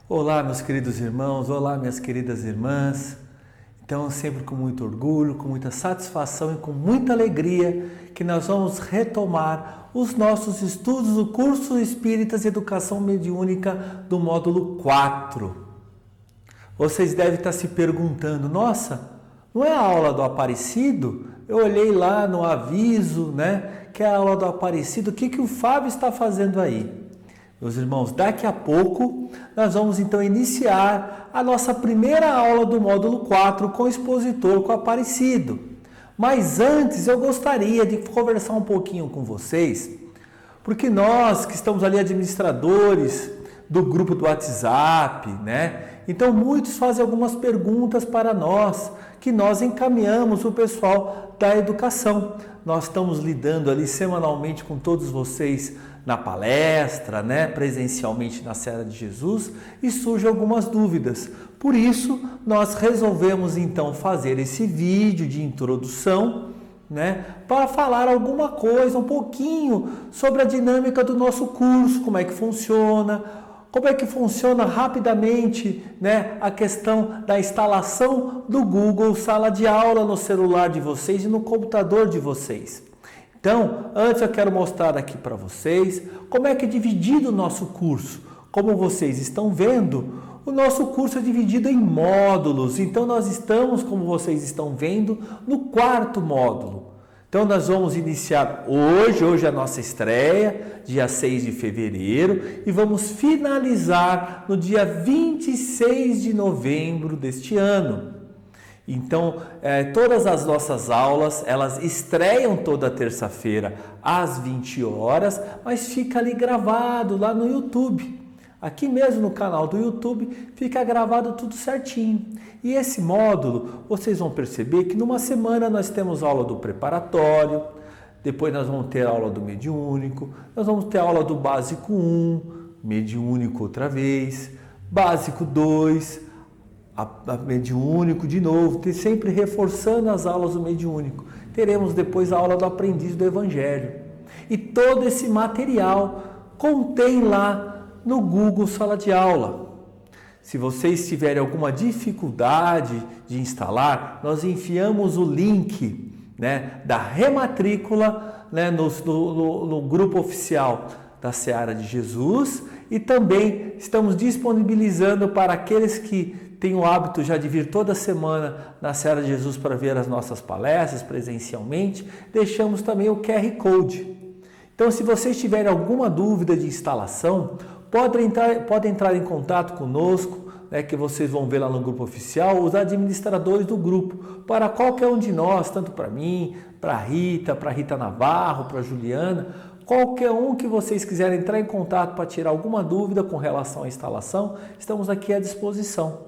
Olá, meus queridos irmãos, olá, minhas queridas irmãs. Então, sempre com muito orgulho, com muita satisfação e com muita alegria que nós vamos retomar os nossos estudos do curso Espíritas e Educação Mediúnica do módulo 4. Vocês devem estar se perguntando, nossa, não é a aula do Aparecido? Eu olhei lá no aviso, que é a aula do Aparecido, o que o Fábio está fazendo aí? Meus irmãos, daqui a pouco nós vamos então iniciar a nossa primeira aula do módulo 4 com o expositor, com o Aparecido. Mas antes eu gostaria de conversar um pouquinho com vocês, porque nós que estamos ali administradores do grupo do WhatsApp, então muitos fazem algumas perguntas para nós, que nós encaminhamos o pessoal da educação. Nós estamos lidando ali semanalmente com todos vocês na palestra, presencialmente na Seara de Jesus, e surgem algumas dúvidas. Por isso, nós resolvemos então fazer esse vídeo de introdução, para falar alguma coisa, um pouquinho sobre a dinâmica do nosso curso, como é que funciona rapidamente, a questão da instalação do Google Sala de Aula no celular de vocês e no computador de vocês. Então, antes eu quero mostrar aqui para vocês como é que é dividido o nosso curso. Como vocês estão vendo, o nosso curso é dividido em módulos. Então, nós estamos, como vocês estão vendo, no 4º módulo. Então, nós vamos iniciar hoje é a nossa estreia, dia 6 de fevereiro, e vamos finalizar no dia 26 de novembro deste ano. Então, todas as nossas aulas, elas estreiam toda terça-feira às 20 horas, mas fica ali gravado lá no YouTube. Aqui mesmo no canal do YouTube fica gravado tudo certinho. E esse módulo, vocês vão perceber que numa semana nós temos aula do preparatório, depois nós vamos ter aula do mediúnico, nós vamos ter aula do básico 1, mediúnico outra vez, básico 2, a mediúnico de novo, sempre reforçando as aulas do mediúnico. Teremos depois a aula do aprendiz do Evangelho. E todo esse material contém lá no Google Sala de Aula. Se vocês tiverem alguma dificuldade de instalar, nós enfiamos o link da rematrícula no grupo oficial da Seara de Jesus, e também estamos disponibilizando para aqueles que têm o hábito já de vir toda semana na Seara de Jesus para ver as nossas palestras presencialmente, deixamos também o QR Code. Então, se vocês tiverem alguma dúvida de instalação, podem entrar em contato conosco, que vocês vão ver lá no grupo oficial, os administradores do grupo, para qualquer um de nós, tanto para mim, para a Rita Navarro, para a Juliana, qualquer um que vocês quiserem entrar em contato para tirar alguma dúvida com relação à instalação, estamos aqui à disposição.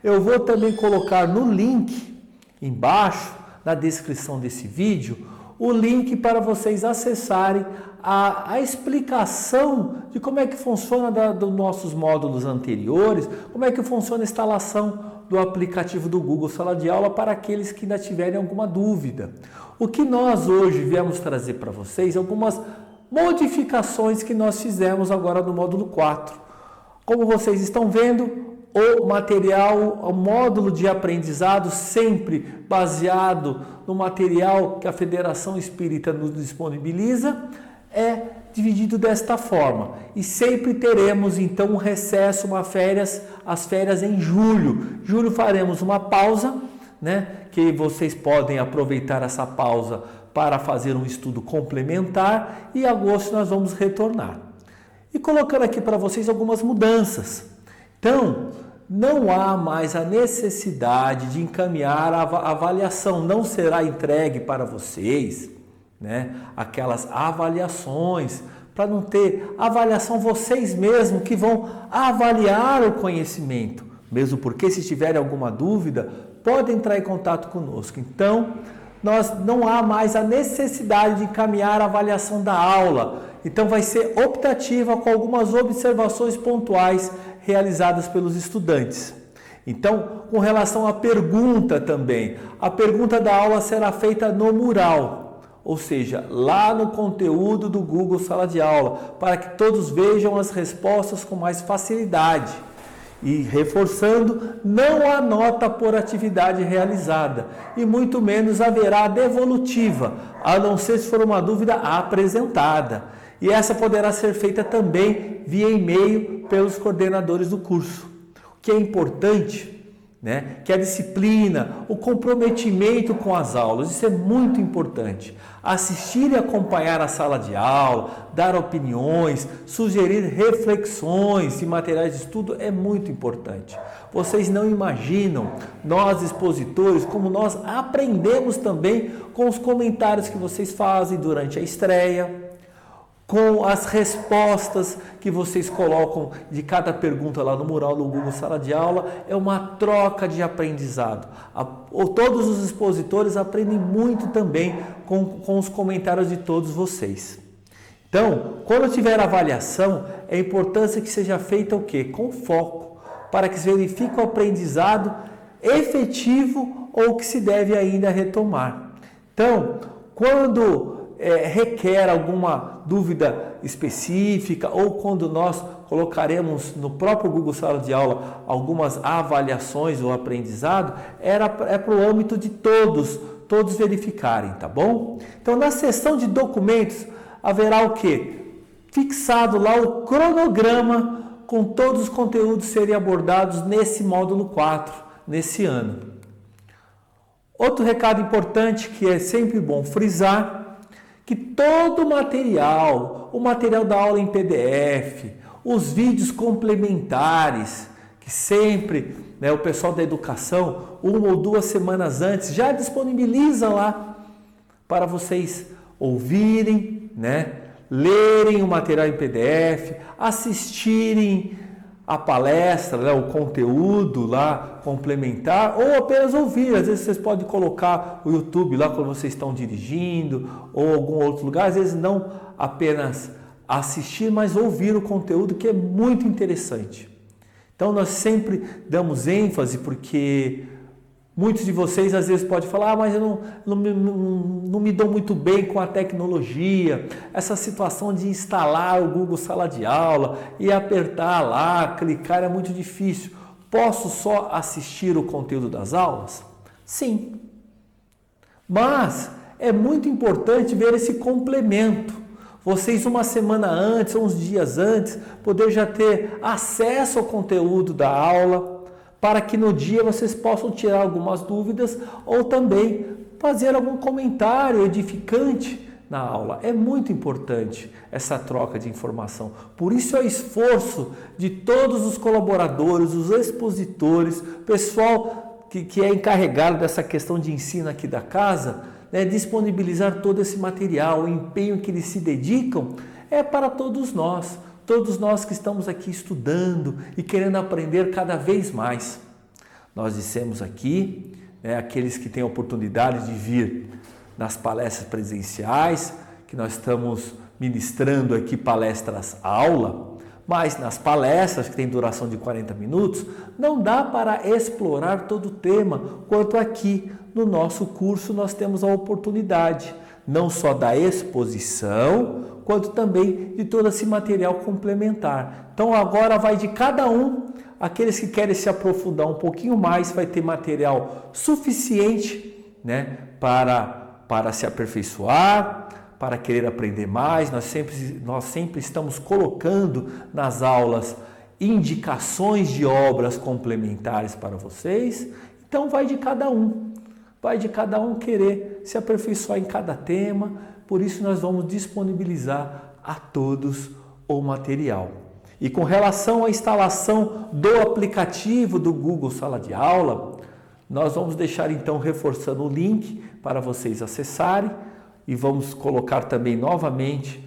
Eu vou também colocar no link embaixo, na descrição desse vídeo, o link para vocês acessarem a explicação de como é que funciona dos nossos módulos anteriores, como é que funciona a instalação do aplicativo do Google Sala de Aula para aqueles que ainda tiverem alguma dúvida. O que nós hoje viemos trazer para vocês, algumas modificações que nós fizemos agora no módulo 4. Como vocês estão vendo, o material, o módulo de aprendizado sempre baseado no material que a Federação Espírita nos disponibiliza, é dividido desta forma. E sempre teremos então um recesso, as férias em julho. Julho faremos uma pausa, que vocês podem aproveitar essa pausa para fazer um estudo complementar, e em agosto nós vamos retornar. E colocando aqui para vocês algumas mudanças. Então, não há mais a necessidade de encaminhar a avaliação, não será entregue para vocês, aquelas avaliações, para não ter avaliação vocês mesmos que vão avaliar o conhecimento, mesmo porque se tiverem alguma dúvida, podem entrar em contato conosco. Então, não há mais a necessidade de encaminhar a avaliação da aula, então vai ser optativa com algumas observações pontuais realizadas pelos estudantes. Então, com relação à pergunta também, a pergunta da aula será feita no mural, ou seja, lá no conteúdo do Google Sala de Aula, para que todos vejam as respostas com mais facilidade. E reforçando, não há nota por atividade realizada e muito menos haverá devolutiva, a não ser se for uma dúvida apresentada. E essa poderá ser feita também via e-mail pelos coordenadores do curso. O que é importante, né, que a disciplina, o comprometimento com as aulas, isso é muito importante. Assistir e acompanhar a sala de aula, dar opiniões, sugerir reflexões e materiais de estudo é muito importante. Vocês não imaginam, nós expositores, como nós aprendemos também com os comentários que vocês fazem durante a estreia, com as respostas que vocês colocam de cada pergunta lá no mural do Google Sala de Aula. É uma troca de aprendizado. Todos os expositores aprendem muito também com os comentários de todos vocês. Então, quando tiver avaliação, é importante que seja feita o quê? Com foco, para que se verifique o aprendizado efetivo ou que se deve ainda retomar. Então, quando requer alguma dúvida específica ou quando nós colocaremos no próprio Google Sala de Aula algumas avaliações ou aprendizado, é para o âmbito de todos verificarem, tá bom? Então, na seção de documentos, haverá o quê? Fixado lá o cronograma com todos os conteúdos serem abordados nesse módulo 4, nesse ano. Outro recado importante que é sempre bom frisar, que todo o material da aula em PDF, os vídeos complementares, que sempre, né, o pessoal da educação, 1 ou 2 semanas antes, já disponibiliza lá para vocês ouvirem, né, lerem o material em PDF, assistirem a palestra, né, o conteúdo lá complementar, ou apenas ouvir. Às vezes vocês podem colocar o YouTube lá quando vocês estão dirigindo ou algum outro lugar. Às vezes não apenas assistir, mas ouvir o conteúdo, que é muito interessante. Então nós sempre damos ênfase, porque muitos de vocês às vezes podem falar, mas eu não me dou muito bem com a tecnologia, essa situação de instalar o Google Sala de Aula e apertar lá, clicar é muito difícil. Posso só assistir o conteúdo das aulas? Sim. Mas é muito importante ver esse complemento. Vocês uma semana antes, uns dias antes, poder já ter acesso ao conteúdo da aula, para que no dia vocês possam tirar algumas dúvidas ou também fazer algum comentário edificante na aula. É muito importante essa troca de informação. Por isso é o esforço de todos os colaboradores, os expositores, pessoal que é encarregado dessa questão de ensino aqui da casa, né, disponibilizar todo esse material, o empenho que eles se dedicam é para todos nós que estamos aqui estudando e querendo aprender cada vez mais. Nós dissemos aqui, né, aqueles que têm a oportunidade de vir nas palestras presenciais, que nós estamos ministrando aqui palestras aula, mas nas palestras que têm duração de 40 minutos, não dá para explorar todo o tema, quanto aqui no nosso curso nós temos a oportunidade, não só da exposição, quanto também de todo esse material complementar. Então agora vai de cada um, aqueles que querem se aprofundar um pouquinho mais, vai ter material suficiente, né, para se aperfeiçoar, para querer aprender mais. Nós sempre estamos colocando nas aulas indicações de obras complementares para vocês. Então vai de cada um querer se aperfeiçoar em cada tema. Por isso nós vamos disponibilizar a todos o material. E com relação à instalação do aplicativo do Google Sala de Aula, nós vamos deixar então reforçando o link para vocês acessarem e vamos colocar também novamente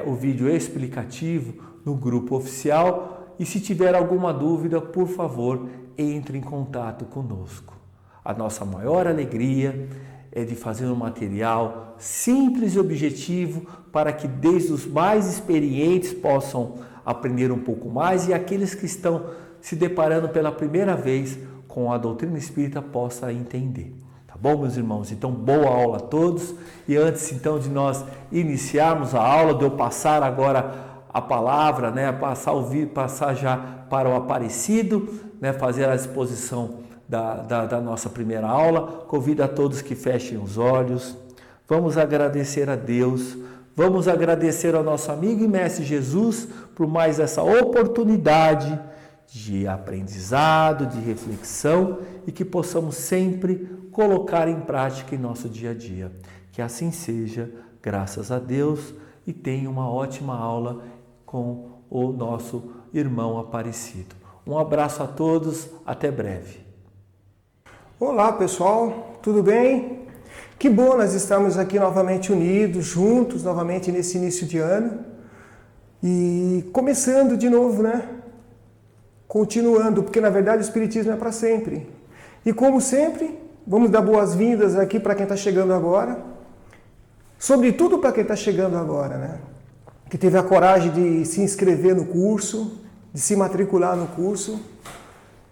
o vídeo explicativo no grupo oficial. E se tiver alguma dúvida, por favor, entre em contato conosco. A nossa maior alegria é de fazer um material simples e objetivo para que desde os mais experientes possam aprender um pouco mais e aqueles que estão se deparando pela primeira vez com a doutrina espírita possam entender. Tá bom, meus irmãos? Então, boa aula a todos. E antes, então, de nós iniciarmos a aula, de eu passar agora a palavra, né, passar já para o Aparecido, né, fazer a exposição da nossa primeira aula. Convido a todos que fechem os olhos. Vamos agradecer a Deus, vamos agradecer ao nosso amigo e mestre Jesus por mais essa oportunidade de aprendizado, de reflexão e que possamos sempre colocar em prática em nosso dia a dia. Que assim seja, graças a Deus, e tenha uma ótima aula com o nosso irmão Aparecido. Um abraço a todos, até breve. Olá pessoal, tudo bem? Que bom nós estamos aqui novamente unidos, juntos, novamente nesse início de ano e começando de novo, né? Continuando, porque na verdade o Espiritismo é para sempre. E como sempre, vamos dar boas-vindas aqui para quem está chegando agora, sobretudo para quem está chegando agora, né? Que teve a coragem de se inscrever no curso, de se matricular no curso.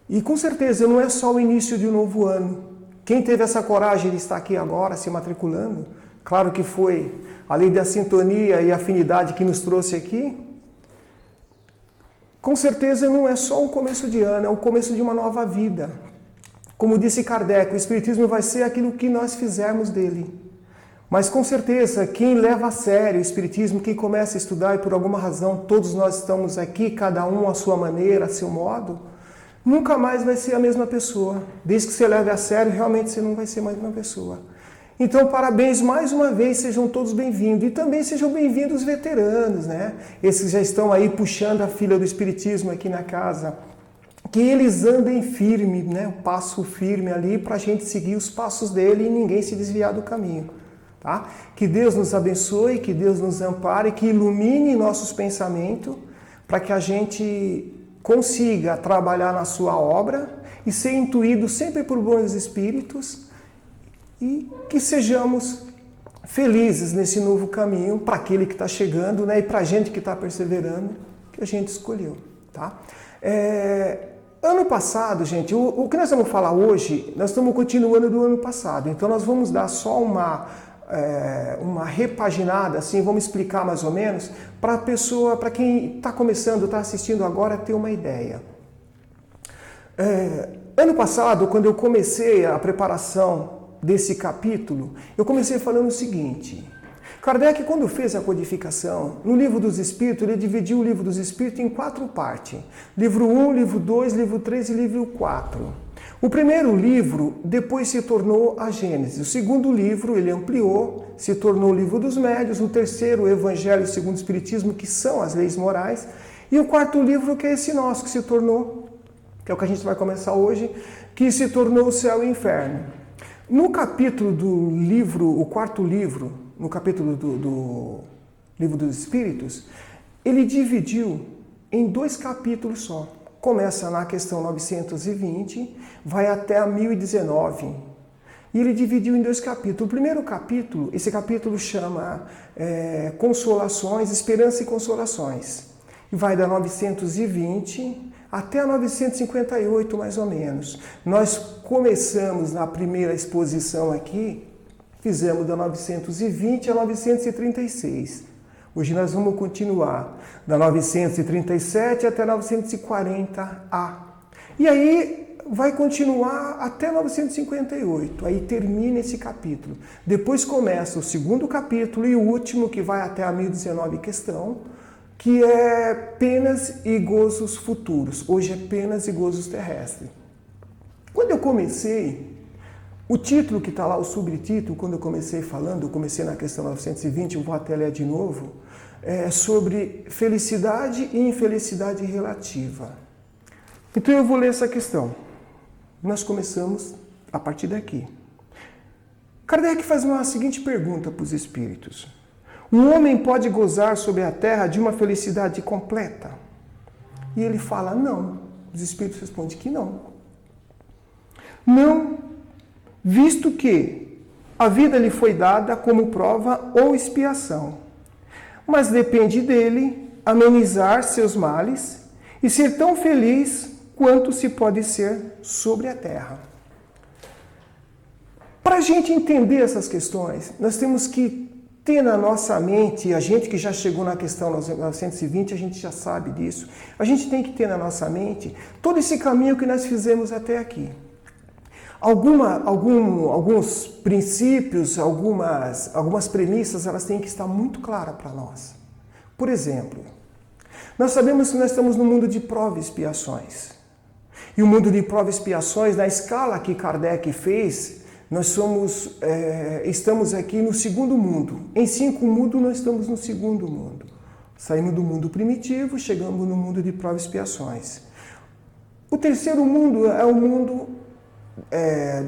E com certeza não é só o início de um novo ano. Quem teve essa coragem de estar aqui agora, se matriculando, claro que foi a lei da sintonia e afinidade que nos trouxe aqui. Com certeza não é só um começo de ano, é o começo de uma nova vida. Como disse Kardec, o Espiritismo vai ser aquilo que nós fizermos dele. Mas com certeza, quem leva a sério o Espiritismo, quem começa a estudar e por alguma razão todos nós estamos aqui, cada um à sua maneira, a seu modo, nunca mais vai ser a mesma pessoa. Desde que você leve a sério, realmente você não vai ser mais uma pessoa. Então, parabéns mais uma vez, sejam todos bem-vindos. E também sejam bem-vindos os veteranos, né? Esses que já estão aí puxando a fila do Espiritismo aqui na casa. Que eles andem firme, né? Um passo firme ali para a gente seguir os passos dele e ninguém se desviar do caminho. Tá? Que Deus nos abençoe, que Deus nos ampare, que ilumine nossos pensamentos para que a gente consiga trabalhar na sua obra e ser intuído sempre por bons espíritos e que sejamos felizes nesse novo caminho para aquele que está chegando, né? E para a gente que está perseverando, que a gente escolheu. Tá? Ano passado, gente, o que nós vamos falar hoje, nós estamos continuando do ano passado, então nós vamos dar só uma repaginada, assim, vamos explicar mais ou menos, para a pessoa, para quem está começando, está assistindo agora, ter uma ideia. Ano passado, quando eu comecei a preparação desse capítulo, eu comecei falando o seguinte: Kardec, quando fez a codificação, no Livro dos Espíritos, ele dividiu o Livro dos Espíritos em 4 partes. Livro 1, Livro 2, Livro 3 e Livro 4. O primeiro livro depois se tornou a Gênesis. O segundo livro ele ampliou, se tornou o Livro dos Médiuns. O terceiro, o Evangelho segundo o Espiritismo, que são as leis morais. E o quarto livro, que é esse nosso, que se tornou, que é o que a gente vai começar hoje, que se tornou o Céu e o Inferno. No capítulo do livro, o quarto livro, no capítulo do Livro dos Espíritos, ele dividiu em 2 capítulos só. Começa na questão 920, vai até a 1019. E ele dividiu em 2 capítulos. O primeiro capítulo, esse capítulo chama Consolações, Esperança e Consolações. E vai da 920 até a 958, mais ou menos. Nós começamos na primeira exposição aqui, fizemos da 920 a 936. Hoje nós vamos continuar da 937 até 940A. E aí vai continuar até 958. Aí termina esse capítulo. Depois começa o segundo capítulo e o último, que vai até a 1019 questão, que é Penas e Gozos Futuros. Hoje é Penas e Gozos Terrestres. Quando eu comecei, o título que está lá, o subtítulo, quando eu comecei falando, eu comecei na questão 920, eu vou até ler de novo, é sobre felicidade e infelicidade relativa. Então eu vou ler essa questão. Nós começamos a partir daqui. Kardec faz uma seguinte pergunta para os espíritos: um homem pode gozar sobre a terra de uma felicidade completa? E ele fala não. Os espíritos respondem que não. Não, visto que a vida lhe foi dada como prova ou expiação, mas depende dele amenizar seus males e ser tão feliz quanto se pode ser sobre a terra. Para a gente entender essas questões, nós temos que ter na nossa mente, a gente que já chegou na questão 920, a gente já sabe disso, a gente tem que ter na nossa mente todo esse caminho que nós fizemos até aqui. Alguns princípios, algumas premissas, elas têm que estar muito claras para nós. Por exemplo, nós sabemos que nós estamos no mundo de provas e expiações. E o mundo de provas e expiações, na escala que Kardec fez, nós estamos aqui no segundo mundo. Em 5 mundos, nós estamos no segundo mundo. Saímos do mundo primitivo, chegamos no mundo de provas e expiações. O terceiro mundo é o mundo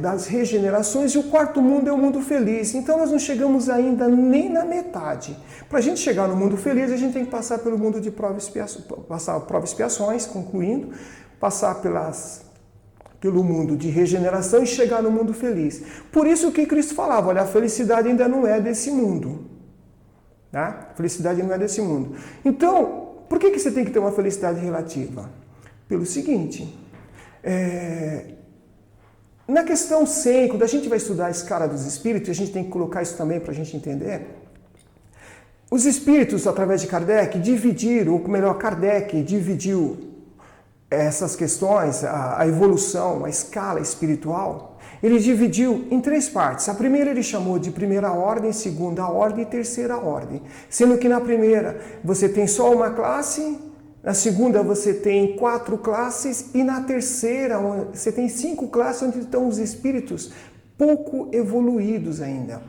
das regenerações e o quarto mundo é o mundo feliz. Então nós não chegamos ainda nem na metade. Para a gente chegar no mundo feliz, a gente tem que passar pelo mundo de provas e expiações, passar provas e expiações, concluindo, passar pelo mundo de regeneração e chegar no mundo feliz. Por isso que Cristo falava, olha, a felicidade ainda não é desse mundo. Tá? A felicidade não é desse mundo. Então, por que você tem que ter uma felicidade relativa? Pelo seguinte, na questão 100, quando a gente vai estudar a escala dos espíritos, a gente tem que colocar isso também para a gente entender. Os espíritos, através de Kardec, dividiram, ou melhor, Kardec dividiu essas questões, a evolução, a escala espiritual, ele dividiu em 3 partes. A primeira ele chamou de primeira ordem, segunda ordem e terceira ordem. Sendo que na primeira você tem só uma classe, na segunda você tem 4 classes e na terceira você tem 5 classes onde estão os espíritos pouco evoluídos ainda.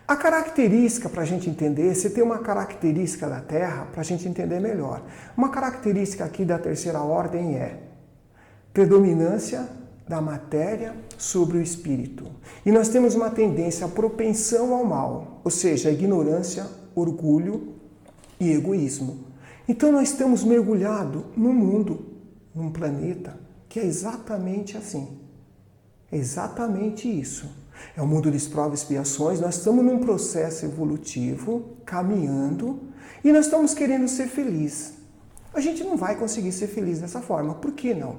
A característica, para a gente entender, você tem uma característica da Terra, para a gente entender melhor. Uma característica aqui da terceira ordem é predominância da matéria sobre o espírito. E nós temos uma tendência, a propensão ao mal, ou seja, a ignorância, orgulho e egoísmo. Então nós estamos mergulhados num mundo, num planeta, que é exatamente assim. É exatamente isso. É o mundo das provas e expiações, nós estamos num processo evolutivo, caminhando, e nós estamos querendo ser felizes. A gente não vai conseguir ser feliz dessa forma. Por que não?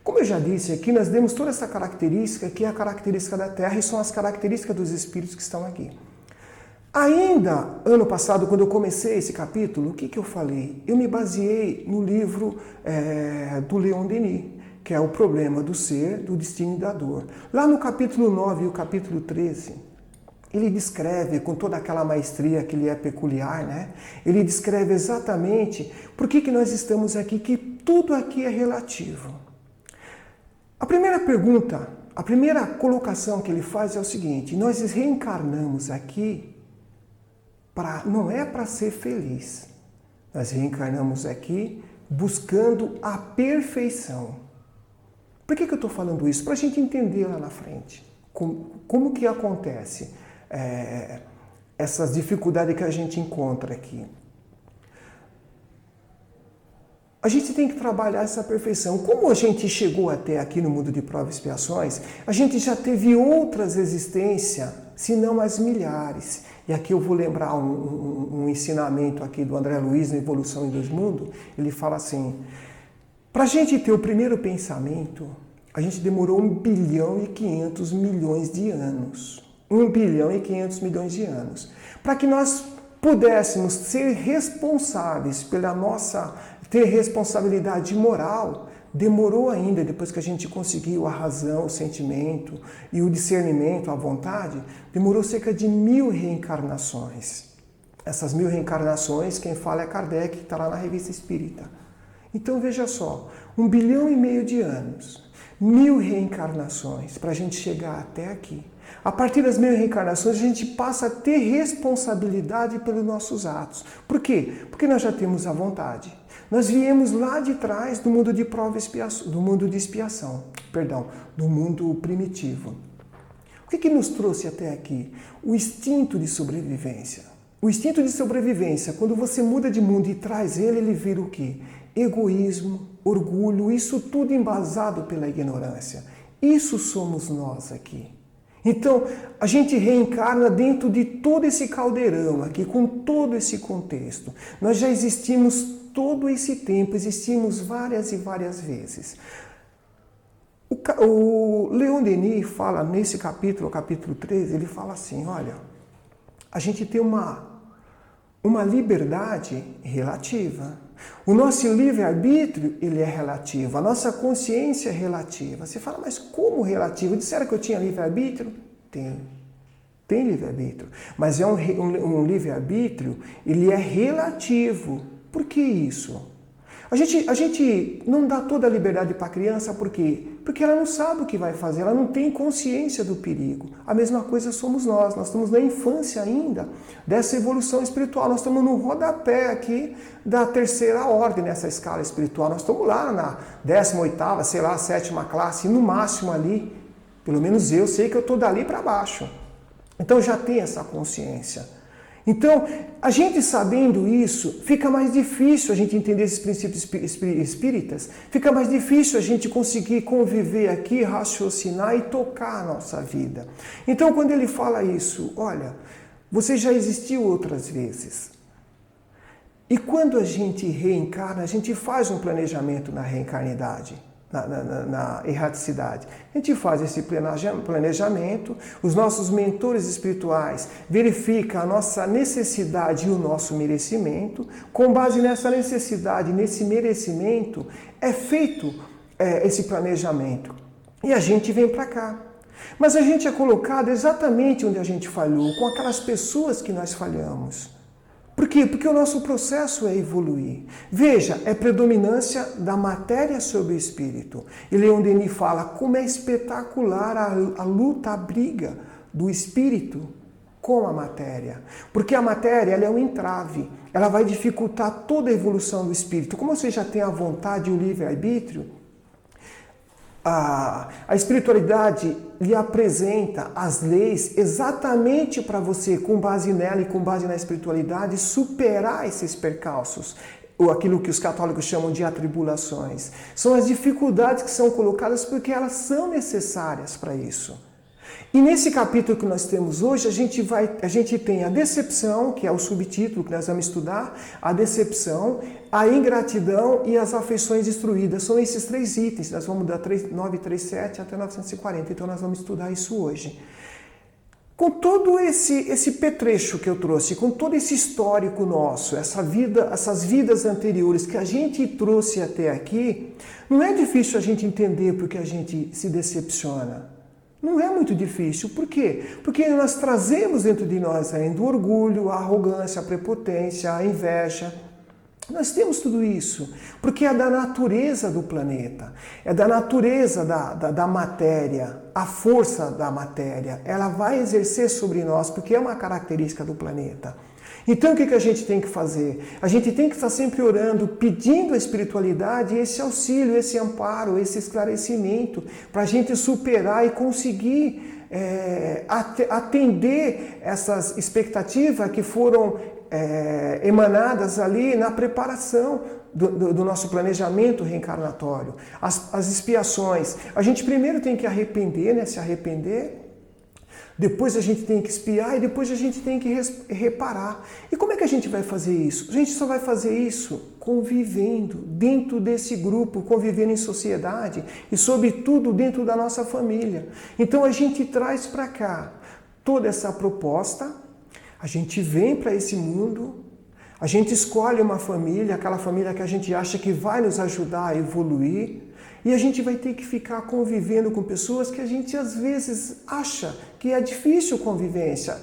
Como eu já disse aqui, nós demos toda essa característica, que é a característica da Terra, e são as características dos espíritos que estão aqui. Ainda ano passado, quando eu comecei esse capítulo, o que eu falei? Eu me baseei no livro do Leon Denis, que é o problema do ser, do destino e da dor. Lá no capítulo 9 e o capítulo 13, ele descreve, com toda aquela maestria que lhe é peculiar, né? Ele descreve exatamente por que nós estamos aqui, que tudo aqui é relativo. A primeira pergunta, a primeira colocação que ele faz é o seguinte: nós reencarnamos aqui, não é para ser feliz. Nós reencarnamos aqui buscando a perfeição. Por que eu estou falando isso? Para a gente entender lá na frente como que acontece essas dificuldades que a gente encontra aqui. A gente tem que trabalhar essa perfeição. Como a gente chegou até aqui no mundo de provas e expiações, a gente já teve outras existências, se não as milhares. E aqui eu vou lembrar um ensinamento aqui do André Luiz, na Evolução em 2 Mundos. Ele fala assim: para a gente ter o primeiro pensamento, a gente demorou 1 bilhão e 500 milhões de anos. 1 bilhão e 500 milhões de anos. Para que nós pudéssemos ser responsáveis ter responsabilidade moral, demorou ainda, depois que a gente conseguiu a razão, o sentimento e o discernimento, a vontade, demorou cerca de 1000 reencarnações. Essas 1000 reencarnações, quem fala é Kardec, que está lá na Revista Espírita. Então veja só, 1,5 bilhão de anos, 1000 reencarnações para a gente chegar até aqui. A partir das 1000 reencarnações, a gente passa a ter responsabilidade pelos nossos atos. Por quê? Porque nós já temos a vontade. Nós viemos lá de trás do mundo de prova e expiação, do mundo de expiação, do mundo primitivo. O que nos trouxe até aqui? O instinto de sobrevivência. O instinto de sobrevivência, quando você muda de mundo e traz ele vira o quê? Egoísmo, orgulho, isso tudo embasado pela ignorância. Isso somos nós aqui. Então, a gente reencarna dentro de todo esse caldeirão aqui, com todo esse contexto. Nós já existimos todo esse tempo, existimos várias e várias vezes. O Leon Denis fala nesse capítulo, o capítulo 13, ele fala assim, olha, a gente tem uma uma liberdade relativa. O nosso livre-arbítrio, ele é relativo. A nossa consciência é relativa. Você fala, mas como relativo? Disseram que eu tinha livre-arbítrio? Tem livre-arbítrio. Mas é um livre-arbítrio, ele é relativo. Por que isso? A gente não dá toda a liberdade para a criança, por quê? Porque ela não sabe o que vai fazer, ela não tem consciência do perigo. A mesma coisa somos nós estamos na infância ainda dessa evolução espiritual, nós estamos no rodapé aqui da terceira ordem nessa escala espiritual, nós estamos lá na 18ª, sei lá, 7ª classe, no máximo ali, pelo menos eu sei que eu estou dali para baixo. Então já tem essa consciência. Então, a gente sabendo isso, fica mais difícil a gente entender esses princípios espíritas, fica mais difícil a gente conseguir conviver aqui, raciocinar e tocar a nossa vida. Então, quando ele fala isso, olha, você já existiu outras vezes. E quando a gente reencarna, a gente faz um planejamento na reencarnidade. Na erraticidade. A gente faz esse planejamento, os nossos mentores espirituais verificam a nossa necessidade e o nosso merecimento. Com base nessa necessidade, nesse merecimento, é feito esse planejamento. E a gente vem para cá. Mas a gente é colocado exatamente onde a gente falhou, com aquelas pessoas que nós falhamos. Por quê? Porque o nosso processo é evoluir. Veja, é predominância da matéria sobre o espírito. E Leon Denis fala como é espetacular a luta, a briga do espírito com a matéria. Porque a matéria ela é um entrave, ela vai dificultar toda a evolução do espírito. Como você já tem a vontade e o livre-arbítrio, a espiritualidade lhe apresenta as leis exatamente para você, com base nela e com base na espiritualidade, superar esses percalços, ou aquilo que os católicos chamam de atribulações. São as dificuldades que são colocadas porque elas são necessárias para isso. E nesse capítulo que nós temos hoje, a gente tem a decepção, que é o subtítulo que nós vamos estudar, a decepção, a ingratidão e as afeições destruídas. São esses 3 itens, nós vamos da 937 até 940, então nós vamos estudar isso hoje. Com todo esse petrecho que eu trouxe, com todo esse histórico nosso, essas vidas anteriores que a gente trouxe até aqui, não é difícil a gente entender porque a gente se decepciona. Não é muito difícil. Por quê? Porque nós trazemos dentro de nós ainda o orgulho, a arrogância, a prepotência, a inveja. Nós temos tudo isso, porque é da natureza do planeta, é da natureza da matéria, a força da matéria. Ela vai exercer sobre nós, porque é uma característica do planeta. Então o que a gente tem que fazer? A gente tem que estar sempre orando, pedindo a espiritualidade esse auxílio, esse amparo, esse esclarecimento, para a gente superar e conseguir atender essas expectativas que foram emanadas ali na preparação do nosso planejamento reencarnatório. As expiações. A gente primeiro tem que arrepender, né? Se arrepender. Depois a gente tem que expiar e depois a gente tem que reparar. E como é que a gente vai fazer isso? A gente só vai fazer isso convivendo dentro desse grupo, convivendo em sociedade e, sobretudo, dentro da nossa família. Então a gente traz para cá toda essa proposta, a gente vem para esse mundo, a gente escolhe uma família, aquela família que a gente acha que vai nos ajudar a evoluir. E a gente vai ter que ficar convivendo com pessoas que a gente às vezes acha que é difícil convivência.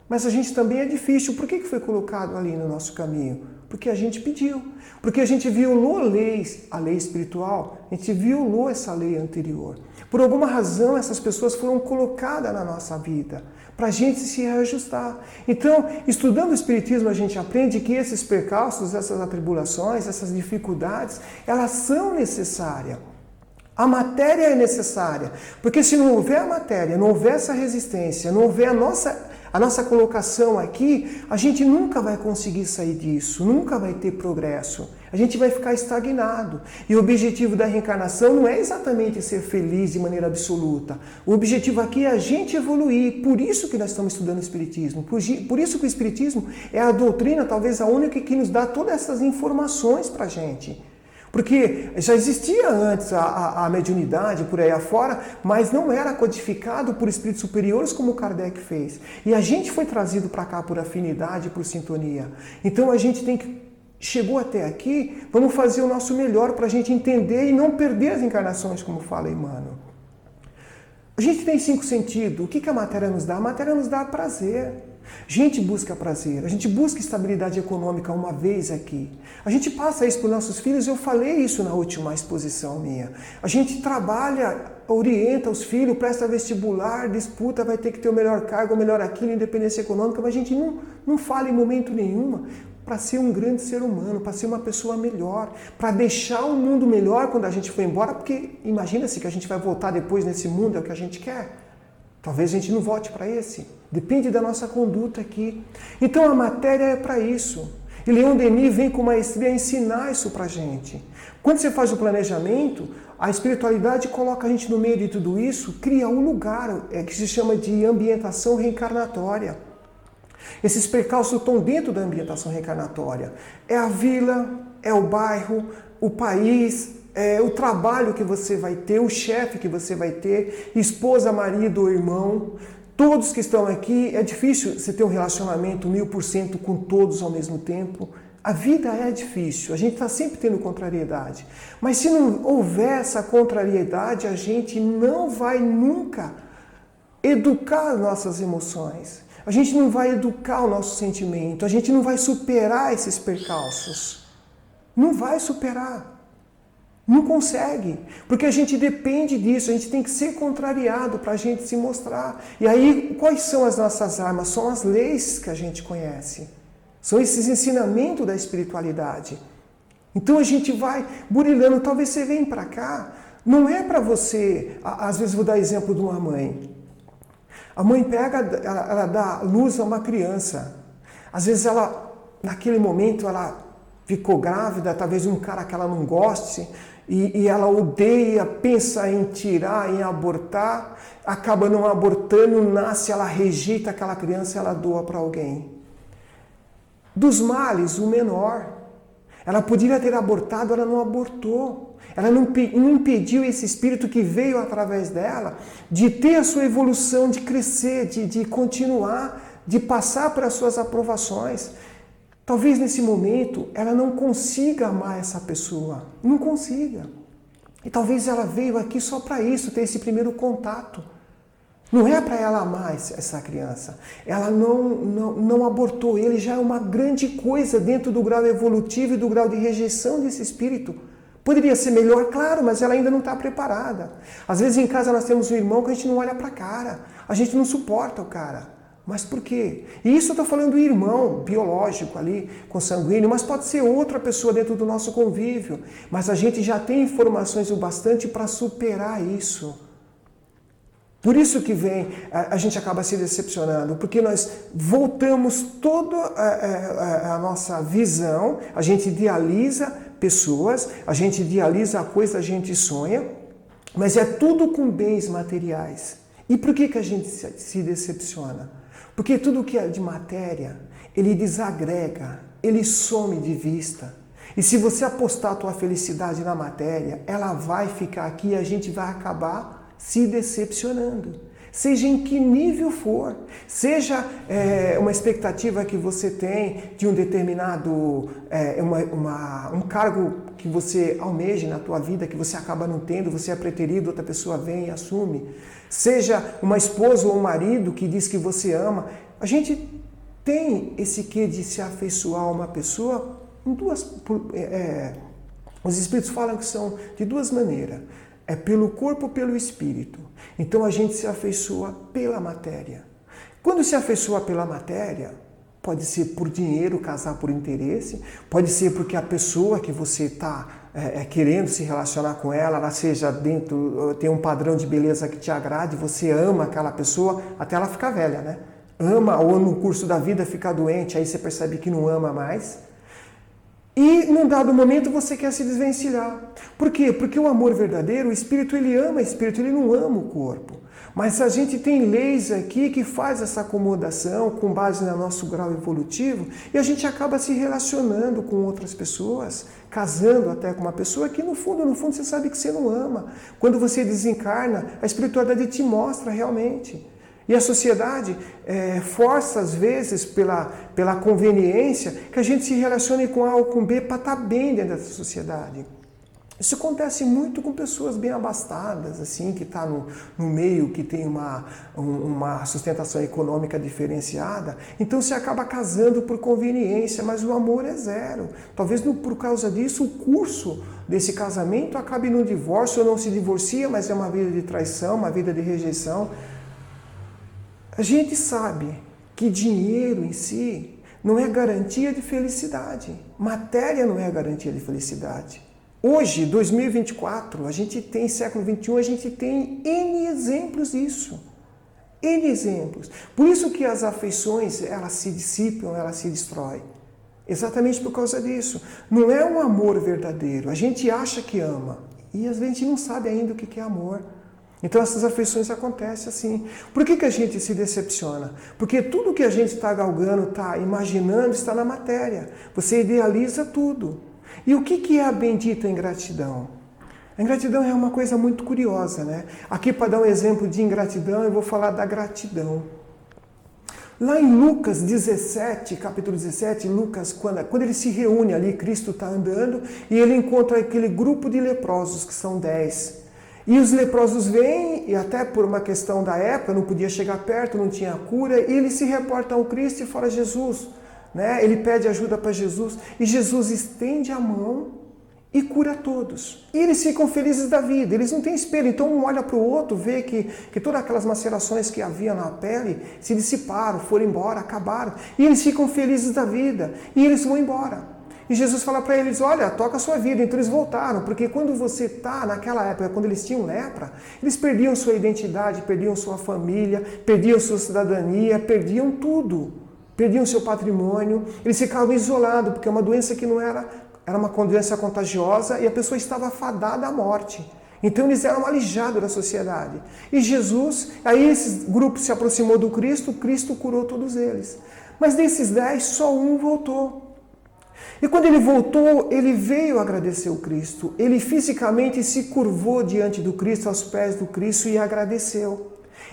Mas a gente também é difícil. Por que foi colocado ali no nosso caminho? Porque a gente pediu. Porque a gente violou a lei espiritual. A gente violou essa lei anterior. Por alguma razão, essas pessoas foram colocadas na nossa vida para a gente se reajustar. Então, estudando o Espiritismo, a gente aprende que esses percalços, essas atribulações, essas dificuldades, elas são necessárias. A matéria é necessária, porque se não houver a matéria, não houver essa resistência, não houver a nossa colocação aqui, a gente nunca vai conseguir sair disso, nunca vai ter progresso. A gente vai ficar estagnado. E o objetivo da reencarnação não é exatamente ser feliz de maneira absoluta. O objetivo aqui é a gente evoluir. Por isso que nós estamos estudando o Espiritismo. Por isso que o Espiritismo é a doutrina, talvez a única que nos dá todas essas informações para a gente. Porque já existia antes a mediunidade por aí afora, mas não era codificado por espíritos superiores como Kardec fez. E a gente foi trazido para cá por afinidade, por sintonia. Então a gente tem que... Chegou até aqui, vamos fazer o nosso melhor para a gente entender e não perder as encarnações, como fala Emmanuel. A gente tem 5 sentidos. O que a matéria nos dá? A matéria nos dá prazer. A gente busca prazer, a gente busca estabilidade econômica uma vez aqui. A gente passa isso para os nossos filhos, eu falei isso na última exposição minha. A gente trabalha, orienta os filhos, presta vestibular, disputa, vai ter que ter o melhor cargo, o melhor aquilo, independência econômica, mas a gente não fala em momento nenhum para ser um grande ser humano, para ser uma pessoa melhor, para deixar o mundo melhor quando a gente for embora, porque imagina-se que a gente vai voltar depois nesse mundo, é o que a gente quer. Talvez a gente não volte para esse. Depende da nossa conduta aqui. Então a matéria é para isso. E Leon Denis vem com maestria ensinar isso para a gente. Quando você faz o planejamento, a espiritualidade coloca a gente no meio de tudo isso, cria um lugar que se chama de ambientação reencarnatória. Esses percalços estão dentro da ambientação reencarnatória. É a vila, é o bairro, o país, é o trabalho que você vai ter, o chefe que você vai ter, esposa, marido ou irmão. Todos que estão aqui, é difícil você ter um relacionamento 1000% com todos ao mesmo tempo. A vida é difícil, a gente está sempre tendo contrariedade. Mas se não houver essa contrariedade, a gente não vai nunca educar as nossas emoções. A gente não vai educar o nosso sentimento, a gente não vai superar esses percalços. Não vai superar. Não consegue, porque a gente depende disso, a gente tem que ser contrariado para a gente se mostrar. E aí, quais são as nossas armas? São as leis que a gente conhece. São esses ensinamentos da espiritualidade. Então a gente vai burilando, talvez você venha para cá, não é para você, às vezes vou dar exemplo de uma mãe. A mãe pega, ela dá luz a uma criança. Às vezes ela, naquele momento, ela ficou grávida, talvez um cara que ela não goste, e ela odeia, pensa em tirar, em abortar, acaba não abortando, nasce, ela rejeita aquela criança e ela doa para alguém. Dos males, o menor. Ela poderia ter abortado, ela não abortou. Ela não impediu esse espírito que veio através dela de ter a sua evolução, de crescer, de continuar, de passar para as suas aprovações. Talvez nesse momento ela não consiga amar essa pessoa, não consiga. E talvez ela veio aqui só para isso, ter esse primeiro contato. Não é para ela amar essa criança. Ela não abortou ele, já é uma grande coisa dentro do grau evolutivo e do grau de rejeição desse espírito. Poderia ser melhor, claro, mas ela ainda não está preparada. Às vezes em casa nós temos um irmão que a gente não olha para a cara, a gente não suporta o cara. Mas por quê? E isso eu estou falando do irmão biológico ali, consanguíneo, mas pode ser outra pessoa dentro do nosso convívio. Mas a gente já tem informações o bastante para superar isso. Por isso que a gente acaba se decepcionando, porque nós voltamos toda a nossa visão, a gente idealiza pessoas, a gente idealiza a coisa, a gente sonha, mas é tudo com bens materiais. E por que a gente se decepciona? Porque tudo que é de matéria, ele desagrega, ele some de vista. E se você apostar a tua felicidade na matéria, ela vai ficar aqui e a gente vai acabar se decepcionando. Seja em que nível for, seja uma expectativa que você tem de um determinado, um cargo que você almeja na tua vida, que você acaba não tendo, você é preterido, outra pessoa vem e assume. Seja uma esposa ou um marido que diz que você ama. A gente tem esse quê de se afeiçoar a uma pessoa em os espíritos falam que são de duas maneiras. É pelo corpo ou pelo espírito. Então a gente se afeiçoa pela matéria. Quando se afeiçoa pela matéria, pode ser por dinheiro, casar por interesse, pode ser porque a pessoa que você está querendo se relacionar com ela seja tem um padrão de beleza que te agrade, você ama aquela pessoa até ela ficar velha, né? Ama, ou no curso da vida fica doente, aí você percebe que não ama mais. E num dado momento você quer se desvencilhar. Por quê? Porque o amor verdadeiro, o Espírito ele ama o Espírito, ele não ama o corpo. Mas a gente tem leis aqui que faz essa acomodação com base no nosso grau evolutivo e a gente acaba se relacionando com outras pessoas, casando até com uma pessoa que no fundo você sabe que você não ama. Quando você desencarna, a espiritualidade te mostra realmente. E a sociedade força, às vezes, pela conveniência, que a gente se relacione com A ou com B para estar bem dentro dessa sociedade. Isso acontece muito com pessoas bem abastadas, assim, que está no meio, que tem uma sustentação econômica diferenciada. Então você acaba casando por conveniência, mas o amor é zero. Talvez por causa disso o curso desse casamento acabe no divórcio, ou não se divorcia, mas é uma vida de traição, uma vida de rejeição. A gente sabe que dinheiro em si não é garantia de felicidade. Matéria não é garantia de felicidade. Hoje, 2024, a gente tem século XXI, a gente tem N exemplos disso. N exemplos. Por isso que as afeições, elas se dissipam, elas se destroem. Exatamente por causa disso. Não é um amor verdadeiro. A gente acha que ama. E às vezes a gente não sabe ainda o que é amor. Então essas afeições acontecem assim. Por que a gente se decepciona? Porque tudo que a gente está galgando, está imaginando, está na matéria. Você idealiza tudo. E o que é a bendita ingratidão? A ingratidão é uma coisa muito curiosa, né? Aqui, para dar um exemplo de ingratidão, eu vou falar da gratidão. Lá em Lucas 17, capítulo 17, Lucas, quando ele se reúne ali, Cristo está andando e ele encontra aquele grupo de leprosos, que são 10. E os leprosos vêm, e até por uma questão da época, não podia chegar perto, não tinha cura, e eles se reportam ao Cristo e falam: Jesus, né? Ele pede ajuda para Jesus, e Jesus estende a mão e cura todos. E eles ficam felizes da vida, eles não têm espelho, então um olha para o outro, vê que todas aquelas macerações que havia na pele se dissiparam, foram embora, acabaram, e eles ficam felizes da vida, e eles vão embora. E Jesus fala para eles: olha, toca a sua vida. Então eles voltaram, porque quando você está, naquela época, quando eles tinham lepra, eles perdiam sua identidade, perdiam sua família, perdiam sua cidadania, perdiam tudo. Perdiam seu patrimônio, eles ficavam isolados, porque é uma doença que não era uma doença contagiosa e a pessoa estava fadada à morte. Então eles eram alijados da sociedade. E Jesus, aí esse grupo se aproximou do Cristo, Cristo curou todos eles. Mas desses 10, só um voltou. E quando ele voltou, ele veio agradecer o Cristo. Ele fisicamente se curvou diante do Cristo, aos pés do Cristo, e agradeceu.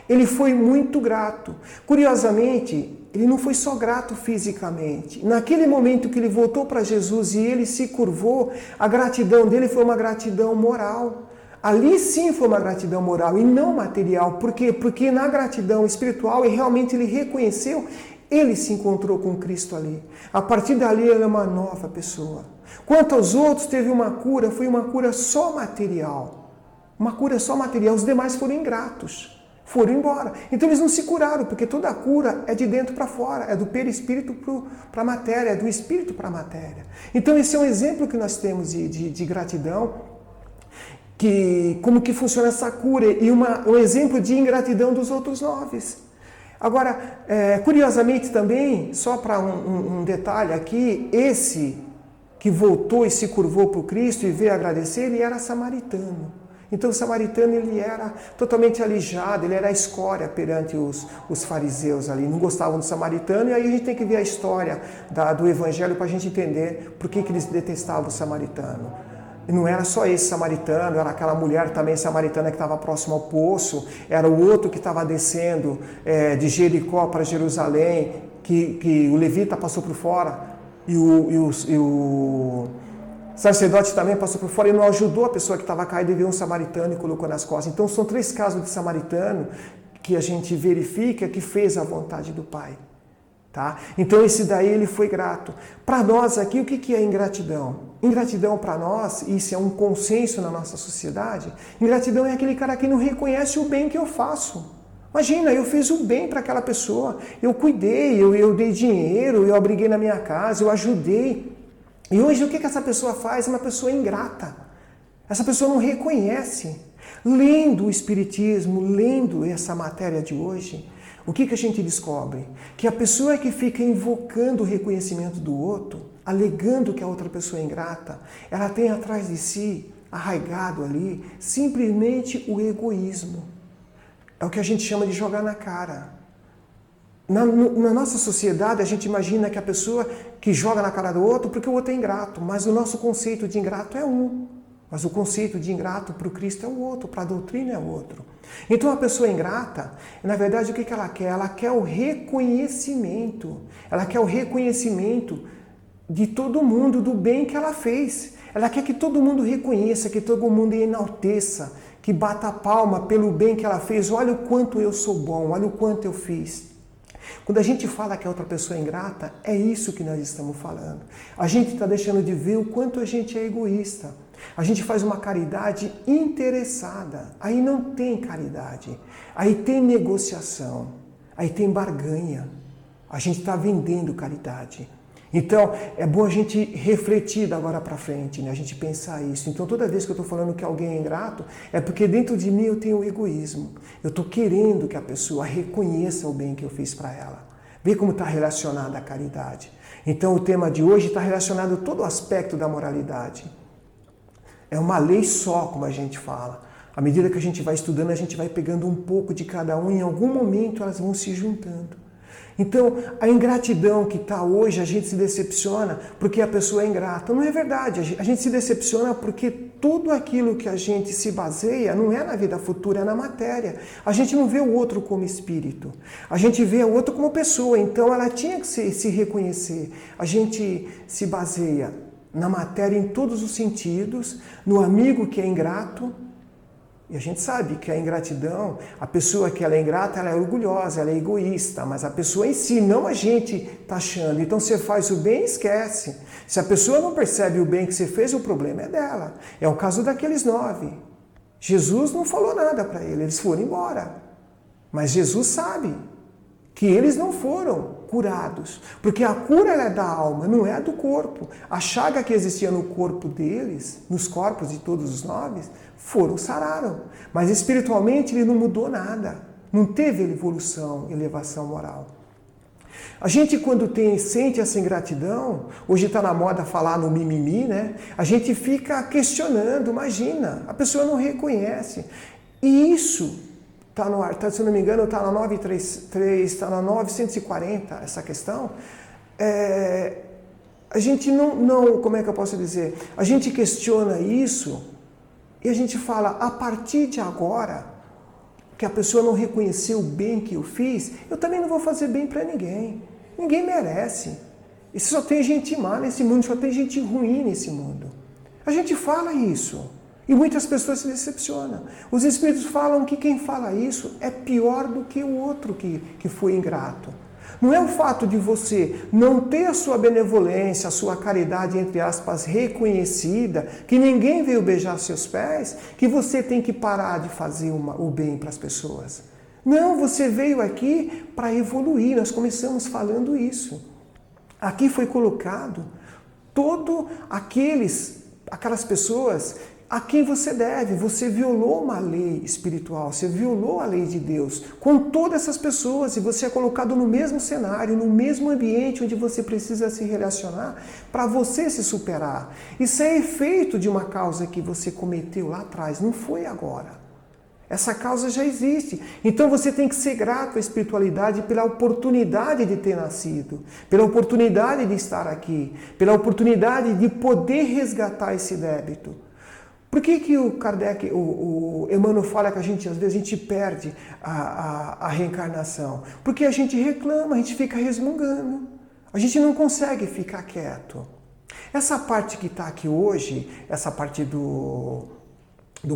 Ele foi muito grato. Curiosamente, ele não foi só grato fisicamente. Naquele momento que ele voltou para Jesus e ele se curvou, a gratidão dele foi uma gratidão moral. Ali sim foi uma gratidão moral e não material. Por quê? Porque na gratidão espiritual, e realmente ele reconheceu, ele se encontrou com Cristo ali. A partir dali, ele é uma nova pessoa. Quanto aos outros, teve uma cura, foi uma cura só material. Uma cura só material. Os demais foram ingratos. Foram embora. Então eles não se curaram, porque toda a cura é de dentro para fora, é do perispírito para a matéria, é do espírito para a matéria. Então esse é um exemplo que nós temos de gratidão, como que funciona essa cura, e um exemplo de ingratidão dos outros 9. Agora, curiosamente também, só para um detalhe aqui, esse que voltou e se curvou para o Cristo e veio agradecer, ele era samaritano. Então o samaritano ele era totalmente alijado, ele era a escória perante os fariseus ali, não gostavam do samaritano, e aí a gente tem que ver a história do evangelho para a gente entender por que eles detestavam o samaritano. E não era só esse samaritano, era aquela mulher também samaritana que estava próximo ao poço, era o outro que estava descendo de Jericó para Jerusalém, que o levita passou por fora, e o sacerdote também passou por fora e não ajudou a pessoa que estava caída e veio um samaritano e colocou nas costas. Então são 3 casos de samaritano que a gente verifica que fez a vontade do Pai. Tá? Então esse daí ele foi grato. Para nós aqui, o que é ingratidão? Ingratidão para nós, isso é um consenso na nossa sociedade, ingratidão é aquele cara que não reconhece o bem que eu faço. Imagina, eu fiz o bem para aquela pessoa, eu cuidei, eu dei dinheiro, eu abriguei na minha casa, eu ajudei. E hoje o que essa pessoa faz? É uma pessoa ingrata. Essa pessoa não reconhece. Lendo o Espiritismo, lendo essa matéria de hoje, o que a gente descobre? Que a pessoa que fica invocando o reconhecimento do outro, alegando que a outra pessoa é ingrata, ela tem atrás de si, arraigado ali, simplesmente o egoísmo. É o que a gente chama de jogar na cara. Na nossa sociedade, a gente imagina que a pessoa que joga na cara do outro porque o outro é ingrato, mas o nosso conceito de ingrato é um. Mas o conceito de ingrato para o Cristo é o outro, para a doutrina é o outro. Então a pessoa ingrata, na verdade, o que ela quer? Ela quer o reconhecimento. Ela quer o reconhecimento de todo mundo, do bem que ela fez. Ela quer que todo mundo reconheça, que todo mundo enalteça, que bata a palma pelo bem que ela fez. Olha o quanto eu sou bom, olha o quanto eu fiz. Quando a gente fala que a outra pessoa é ingrata, é isso que nós estamos falando. A gente está deixando de ver o quanto a gente é egoísta. A gente faz uma caridade interessada. Aí não tem caridade. Aí tem negociação. Aí tem barganha. A gente está vendendo caridade. Então, é bom a gente refletir da agora para frente, né? A gente pensar isso. Então, toda vez que eu estou falando que alguém é ingrato, é porque dentro de mim eu tenho o egoísmo. Eu estou querendo que a pessoa reconheça o bem que eu fiz para ela. Vê como está relacionada a caridade. Então, o tema de hoje está relacionado a todo o aspecto da moralidade. É uma lei só, como a gente fala. À medida que a gente vai estudando, a gente vai pegando um pouco de cada um e em algum momento elas vão se juntando. Então, a ingratidão que está hoje, a gente se decepciona porque a pessoa é ingrata. Não é verdade. A gente se decepciona porque tudo aquilo que a gente se baseia não é na vida futura, é na matéria. A gente não vê o outro como espírito. A gente vê o outro como pessoa. Então, ela tinha que se reconhecer. A gente se baseia na matéria em todos os sentidos, no amigo que é ingrato. E a gente sabe que a ingratidão, a pessoa que ela é ingrata, ela é orgulhosa, ela é egoísta, mas a pessoa em si, não a gente taxando. Então você faz o bem e esquece. Se a pessoa não percebe o bem que você fez, o problema é dela. É o caso daqueles 9. Jesus não falou nada para eles, eles foram embora. Mas Jesus sabe que eles não foram curados, porque a cura ela é da alma, não é do corpo. A chaga que existia no corpo deles, nos corpos de todos os 9, sararam. Mas espiritualmente ele não mudou nada, não teve evolução, elevação moral. A gente quando sente essa ingratidão, hoje está na moda falar no mimimi, né? A gente fica questionando, imagina, a pessoa não reconhece. E isso está no ar, se eu não me engano, está na 933, está na 940, essa questão. A gente não, como é que eu posso dizer? A gente questiona isso e a gente fala, a partir de agora, que a pessoa não reconheceu o bem que eu fiz, eu também não vou fazer bem para ninguém. Ninguém merece. E só tem gente má nesse mundo, só tem gente ruim nesse mundo. A gente fala isso. E muitas pessoas se decepcionam. Os Espíritos falam que quem fala isso é pior do que o outro que foi ingrato. Não é o fato de você não ter a sua benevolência, a sua caridade, entre aspas, reconhecida, que ninguém veio beijar seus pés, que você tem que parar de fazer o bem para as pessoas. Não, você veio aqui para evoluir. Nós começamos falando isso. Aqui foi colocado todo aquelas pessoas a quem você deve. Você violou uma lei espiritual, você violou a lei de Deus com todas essas pessoas e você é colocado no mesmo cenário, no mesmo ambiente onde você precisa se relacionar para você se superar. Isso é efeito de uma causa que você cometeu lá atrás, não foi agora. Essa causa já existe. Então você tem que ser grato à espiritualidade pela oportunidade de ter nascido, pela oportunidade de estar aqui, pela oportunidade de poder resgatar esse débito. Por que o Kardec, o Emmanuel fala que às vezes a gente perde a reencarnação? Porque a gente reclama, a gente fica resmungando. A gente não consegue ficar quieto. Essa parte que está aqui hoje, essa parte do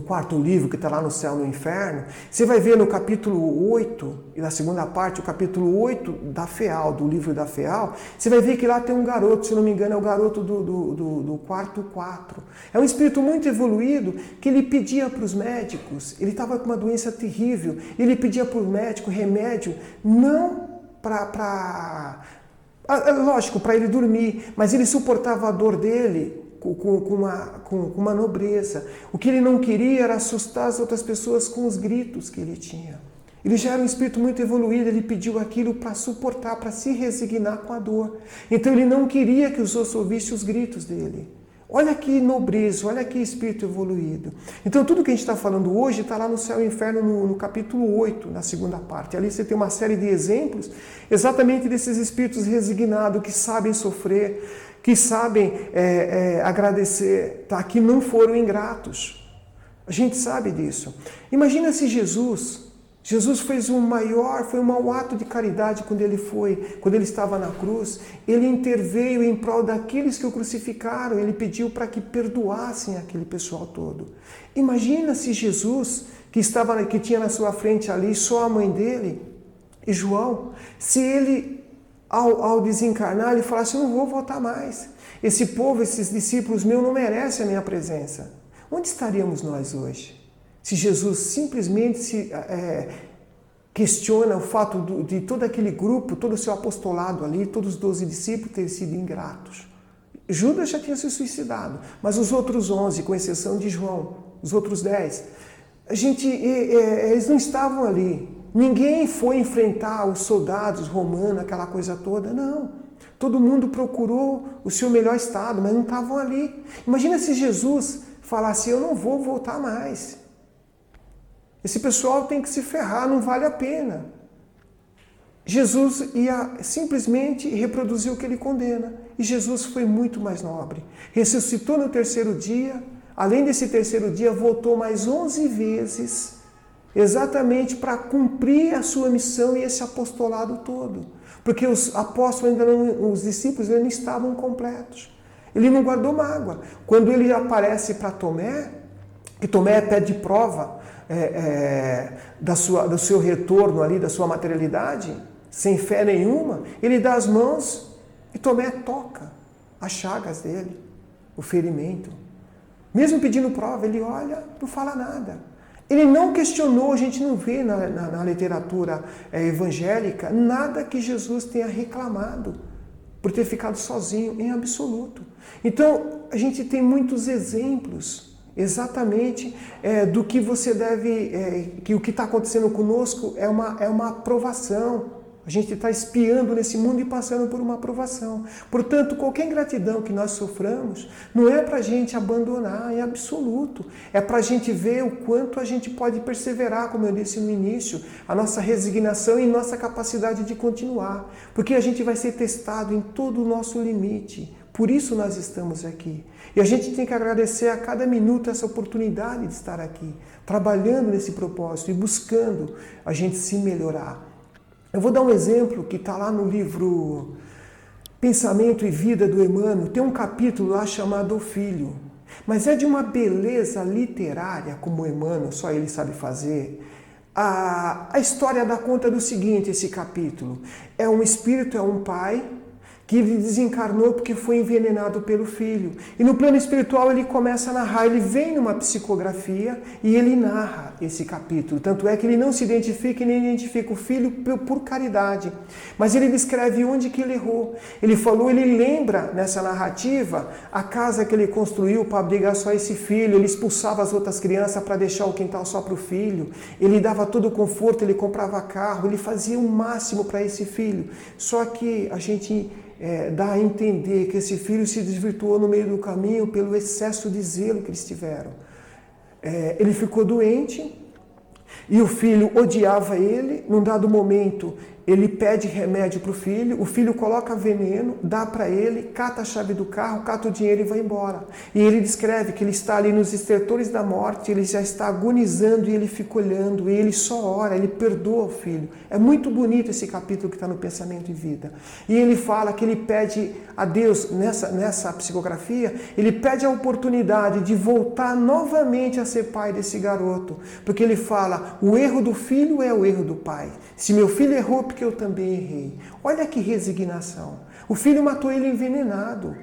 quarto livro, que está lá no Céu e no Inferno, você vai ver no capítulo 8, e na segunda parte, o capítulo 8 da FEAL, do livro da FEAL, você vai ver que lá tem um garoto, se não me engano, é o garoto do quarto 4. É um espírito muito evoluído que ele pedia para os médicos, ele estava com uma doença terrível, ele pedia para o médico remédio, não lógico, para ele dormir, mas ele suportava a dor dele com uma nobreza. O que ele não queria era assustar as outras pessoas com os gritos que ele tinha. Ele já era um espírito muito evoluído, ele pediu aquilo para suportar, para se resignar com a dor. Então ele não queria que os outros ouvissem os gritos dele. Olha que nobreza, olha que espírito evoluído. Então tudo que a gente está falando hoje está lá no Céu e Inferno no capítulo 8, na segunda parte. Ali você tem uma série de exemplos exatamente desses espíritos resignados que sabem sofrer, que sabem agradecer, tá? Que não foram ingratos. A gente sabe disso. Imagina se Jesus fez foi um maior ato de caridade quando ele estava na cruz. Ele interveio em prol daqueles que o crucificaram, ele pediu para que perdoassem aquele pessoal todo. Imagina se Jesus, que tinha na sua frente ali só a mãe dele e João, se ele, ao desencarnar, ele falasse: eu não vou voltar mais. Esse povo, esses discípulos meus não merecem a minha presença. Onde estaríamos nós hoje? Se Jesus simplesmente questiona o fato de todo aquele grupo, todo o seu apostolado ali, todos os 12 discípulos terem sido ingratos. Judas já tinha se suicidado, mas os outros 11, com exceção de João, os outros 10, eles não estavam ali. Ninguém foi enfrentar os soldados romanos, aquela coisa toda, não. Todo mundo procurou o seu melhor estado, mas não estavam ali. Imagina se Jesus falasse: eu não vou voltar mais. Esse pessoal tem que se ferrar, não vale a pena. Jesus ia simplesmente reproduzir o que ele condena. E Jesus foi muito mais nobre. Ressuscitou no terceiro dia. Além desse terceiro dia, voltou mais 11 vezes, exatamente para cumprir a sua missão e esse apostolado todo. Porque os apóstolos os discípulos ainda não estavam completos. Ele não guardou mágoa. Quando ele aparece para Tomé, que Tomé pede prova do seu retorno ali, da sua materialidade, sem fé nenhuma, ele dá as mãos e Tomé toca as chagas dele, o ferimento. Mesmo pedindo prova, ele olha, não fala nada. Ele não questionou, a gente não vê na literatura evangélica nada que Jesus tenha reclamado por ter ficado sozinho, em absoluto. Então, a gente tem muitos exemplos exatamente do que você deve, que o que está acontecendo conosco é uma aprovação. A gente está espiando nesse mundo e passando por uma aprovação. Portanto, qualquer ingratidão que nós soframos não é para a gente abandonar, em absoluto. É para a gente ver o quanto a gente pode perseverar, como eu disse no início, a nossa resignação e nossa capacidade de continuar. Porque a gente vai ser testado em todo o nosso limite. Por isso nós estamos aqui. E a gente tem que agradecer a cada minuto essa oportunidade de estar aqui, trabalhando nesse propósito e buscando a gente se melhorar. Eu vou dar um exemplo que está lá no livro Pensamento e Vida do Emmanuel. Tem um capítulo lá chamado O Filho. Mas é de uma beleza literária, como o Emmanuel, só ele sabe fazer. A história dá conta do seguinte, esse capítulo. É um espírito, é um pai, que ele desencarnou porque foi envenenado pelo filho. E no plano espiritual ele começa a narrar, ele vem numa psicografia e ele narra esse capítulo. Tanto é que ele não se identifica e nem identifica o filho por caridade. Mas ele descreve onde que ele errou. Ele lembra nessa narrativa a casa que ele construiu para abrigar só esse filho. Ele expulsava as outras crianças para deixar o quintal só para o filho. Ele dava todo o conforto, ele comprava carro, ele fazia o máximo para esse filho. Só que a gente dá a entender que esse filho se desvirtuou no meio do caminho pelo excesso de zelo que eles tiveram. Ele ficou doente e o filho odiava ele. Num dado momento, ele pede remédio para o filho coloca veneno, dá para ele, cata a chave do carro, cata o dinheiro e vai embora. E ele descreve que ele está ali nos estertores da morte, ele já está agonizando e ele fica olhando, e ele só ora, ele perdoa o filho. É muito bonito esse capítulo que está no Pensamento e Vida. E ele fala que ele pede a Deus, nessa psicografia, ele pede a oportunidade de voltar novamente a ser pai desse garoto. Porque ele fala, o erro do filho é o erro do pai. Se meu filho errou, porque eu também errei. Olha que resignação. O filho matou ele envenenado.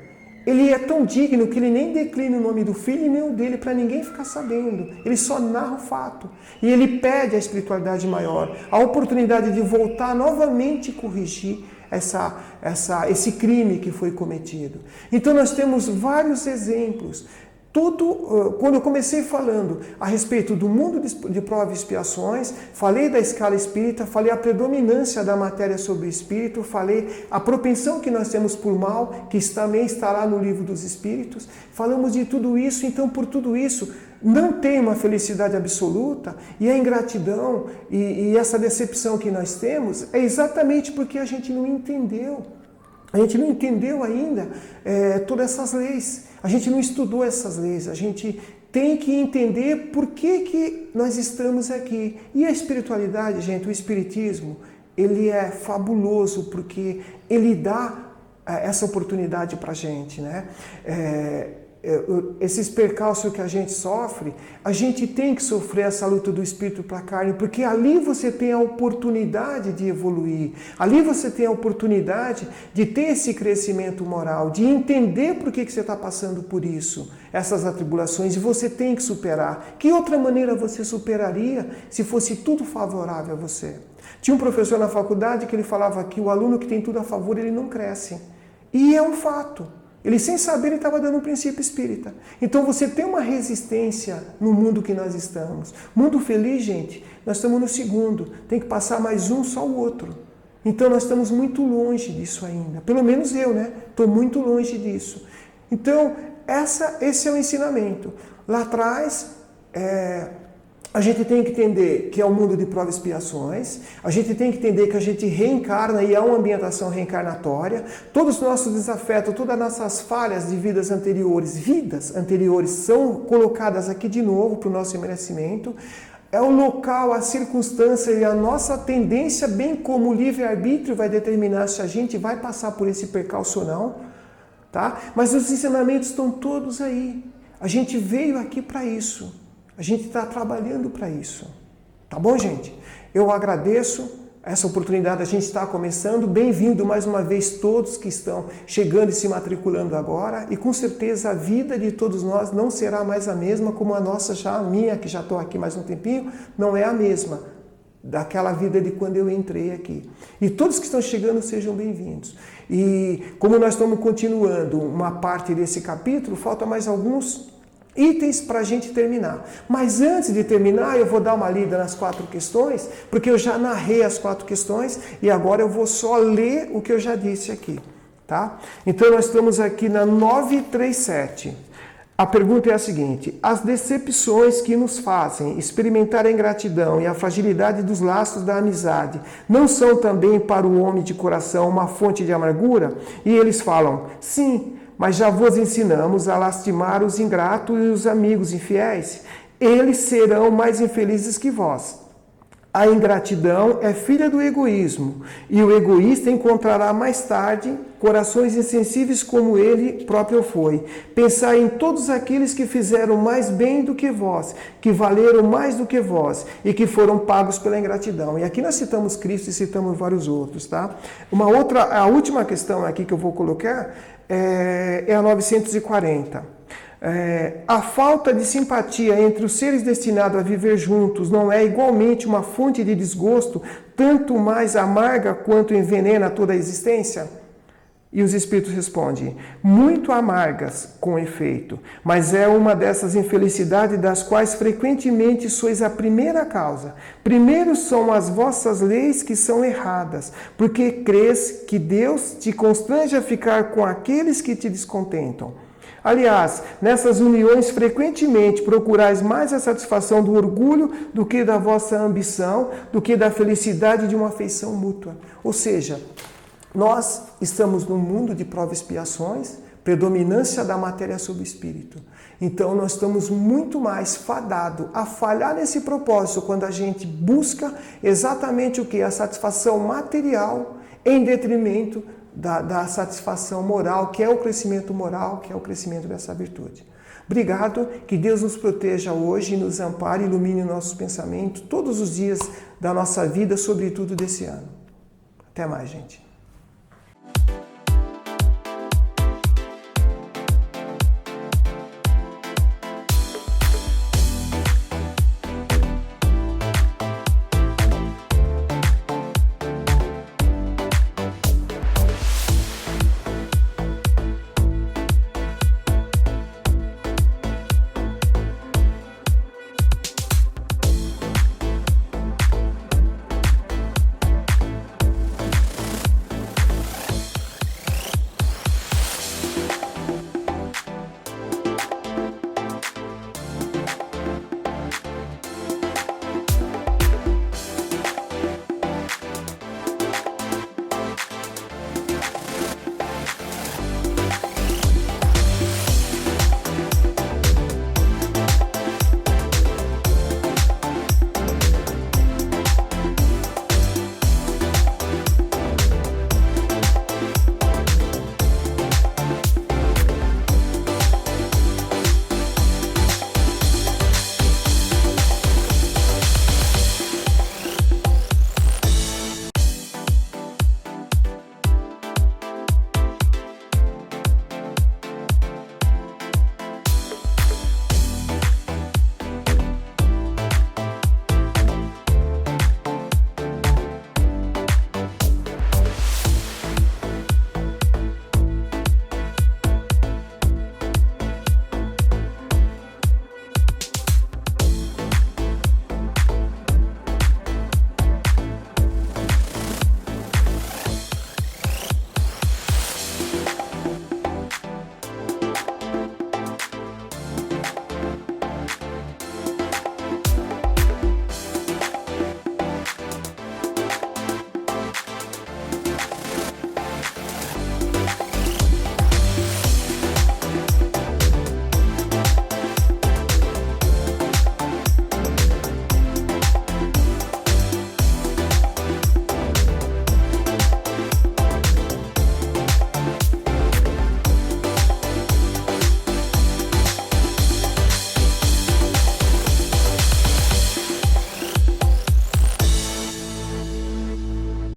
Ele é tão digno que ele nem declina o nome do filho e nem o dele para ninguém ficar sabendo. Ele só narra o fato. E ele pede a espiritualidade maior, a oportunidade de voltar novamente e corrigir esse crime que foi cometido. Então nós temos vários exemplos. quando eu comecei falando a respeito do mundo de provas e expiações, falei da escala espírita, falei a predominância da matéria sobre o espírito, falei a propensão que nós temos por mal, que também está lá no livro dos espíritos, falamos de tudo isso, então por tudo isso não tem uma felicidade absoluta, e a ingratidão e essa decepção que nós temos é exatamente porque a gente não entendeu. A gente não entendeu ainda todas essas leis. A gente não estudou essas leis. A gente tem que entender por que nós estamos aqui. E a espiritualidade, gente, o espiritismo, ele é fabuloso porque ele dá essa oportunidade para a gente, né? Esses percalços que a gente sofre, a gente tem que sofrer essa luta do espírito para a carne, porque ali você tem a oportunidade de evoluir, ali você tem a oportunidade de ter esse crescimento moral, de entender por que você está passando por isso, essas atribulações, e você tem que superar. Que outra maneira você superaria se fosse tudo favorável a você? Tinha um professor na faculdade que ele falava que o aluno que tem tudo a favor, ele não cresce. E é um fato. Ele, sem saber, ele estava dando um princípio espírita. Então, você tem uma resistência no mundo que nós estamos. Mundo feliz, gente, nós estamos no segundo. Tem que passar mais um, só o outro. Então, nós estamos muito longe disso ainda. Pelo menos eu, né? Estou muito longe disso. Então, esse é o ensinamento. Lá atrás, a gente tem que entender que é um mundo de provas e expiações, a gente tem que entender que a gente reencarna e há uma ambientação reencarnatória, todos os nossos desafetos, todas as nossas falhas de vidas anteriores são colocadas aqui de novo para o nosso merecimento. É o local, a circunstância e a nossa tendência, bem como o livre-arbítrio vai determinar se a gente vai passar por esse percalço ou não, tá? Mas os ensinamentos estão todos aí. A gente veio aqui para isso. A gente está trabalhando para isso. Tá bom, gente? Eu agradeço essa oportunidade. A gente está começando. Bem-vindo mais uma vez todos que estão chegando e se matriculando agora. E com certeza a vida de todos nós não será mais a mesma como a nossa, a minha, que já estou aqui mais um tempinho, não é a mesma daquela vida de quando eu entrei aqui. E todos que estão chegando sejam bem-vindos. E como nós estamos continuando uma parte desse capítulo, falta mais alguns itens para a gente terminar. Mas antes de terminar, eu vou dar uma lida nas 4 questões, porque eu já narrei as 4 questões e agora eu vou só ler o que eu já disse aqui, tá? Então nós estamos aqui na 937. A pergunta é a seguinte: as decepções que nos fazem experimentar a ingratidão e a fragilidade dos laços da amizade não são também para o homem de coração uma fonte de amargura? E eles falam: sim, mas já vos ensinamos a lastimar os ingratos e os amigos infiéis. Eles serão mais infelizes que vós. A ingratidão é filha do egoísmo, e o egoísta encontrará mais tarde corações insensíveis como ele próprio foi. Pensai em todos aqueles que fizeram mais bem do que vós, que valeram mais do que vós, e que foram pagos pela ingratidão. E aqui nós citamos Cristo e citamos vários outros, tá? A última questão aqui que eu vou colocar é a 940. A falta de simpatia entre os seres destinados a viver juntos não é igualmente uma fonte de desgosto, tanto mais amarga quanto envenena toda a existência? E os espíritos respondem: muito amargas, com efeito, mas é uma dessas infelicidades das quais frequentemente sois a primeira causa. Primeiro são as vossas leis que são erradas, porque crês que Deus te constrange a ficar com aqueles que te descontentam. Aliás, nessas uniões frequentemente procurais mais a satisfação do orgulho do que da vossa ambição, do que da felicidade de uma afeição mútua. Ou seja, nós estamos num mundo de provas e expiações, predominância da matéria sobre o espírito. Então nós estamos muito mais fadados a falhar nesse propósito quando a gente busca exatamente o que? A satisfação material em detrimento da satisfação moral, que é o crescimento moral, que é o crescimento dessa virtude. Obrigado, que Deus nos proteja hoje, nos ampare, ilumine nossos pensamentos todos os dias da nossa vida, sobretudo desse ano. Até mais, gente.